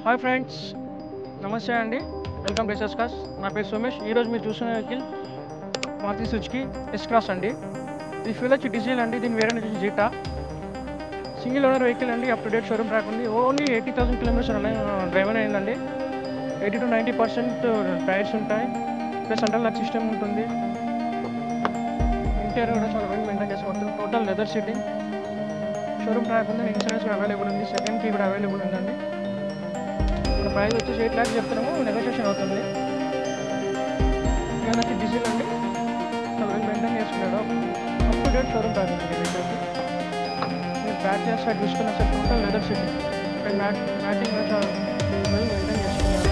Hi friends, నమస్తే అండి. Welcome to SS cars. నా పేరు సోమేష్. ఈరోజు మీరు చూస్తున్న vehicle Maruti Suzuki S cross అండి. ఈ ఫ్యూల్ వచ్చి డీజిల్ అండి. దీని వేరే వచ్చి జీటా. సింగిల్ ఓనర్ వెహికల్ అండి. Up to date showroom track ఉంది. ఓన్లీ 80,000 కిలోమీటర్స్ డ్రైవర్ అయిందండి. 80 to 90% టైర్స్ ఉంటాయి. ప్లస్ సెంట్రల్ లాక్ సిస్టమ్ ఉంటుంది. ఇంటీరియర్ కూడా చాలా బాగా మెయింటైన్ చేసుకోవచ్చు. Total leather seating, showroom track ఉంది. ఇన్సూరెన్స్ కూడా అవైలబుల్ ఉంది. సెకండ్ కీ కూడా అవైలబుల్ ఉందండి. ఇప్పుడు ప్రైస్ వచ్చేసి 8 lakhs చెప్తున్నాము. నెగోషియేషన్ అవుతుంది. ఇంకా వచ్చి డీజిల్ అండి. చాలా బాగా మెయింటైన్ చేసుకున్నాడు. Up to date showroom track ఉంది. మీరు బ్యాక్ చేస్తే చూసుకున్న సార్ టోటల్ లెదర్ సీటింగ్ ఇక్కడ మ్యాటింగ్ కూడా చాలా బాగా మెయింటైన్ చేసుకున్నారు.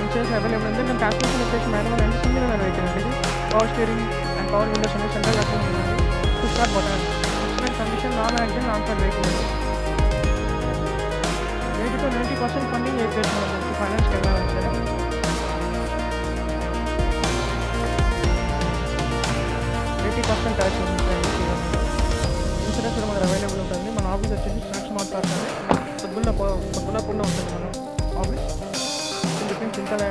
ఇన్సూరెన్స్ అవైలబుల్ ఉంది. నేను ట్రాన్స్మిషన్ వచ్చేసి manual and single owner vehicle అండి. Power steering and power windows అనేది సెంట్రల్ లాకింగ్ ఉందండి. Push start button. Excellent condition, non accident, non fire vehicle అండి. 80 to 90% ఫండింగ్ చేస్తున్నాం ఫైనాన్స్కి వెళ్ళాలని సరే. ట్యాక్స్ ఉంటుంది. ఇన్సూరెన్స్ కూడా మనకు అవైలబుల్ ఉంటుంది. మన ఆఫీస్ వచ్చేసి స్నాక్స్ మార్ట్ పార్క్ అండి. పొద్దులపూర్లో ఉంటుంది మన ఆఫీస్. చింతల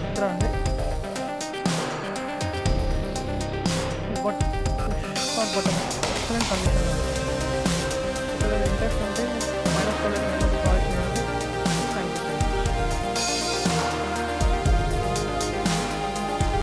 ఇక్కడ అండి. Button excellent condition. ఇంట్రెస్ట్ ఉంటే మైనస్ కాలేజ్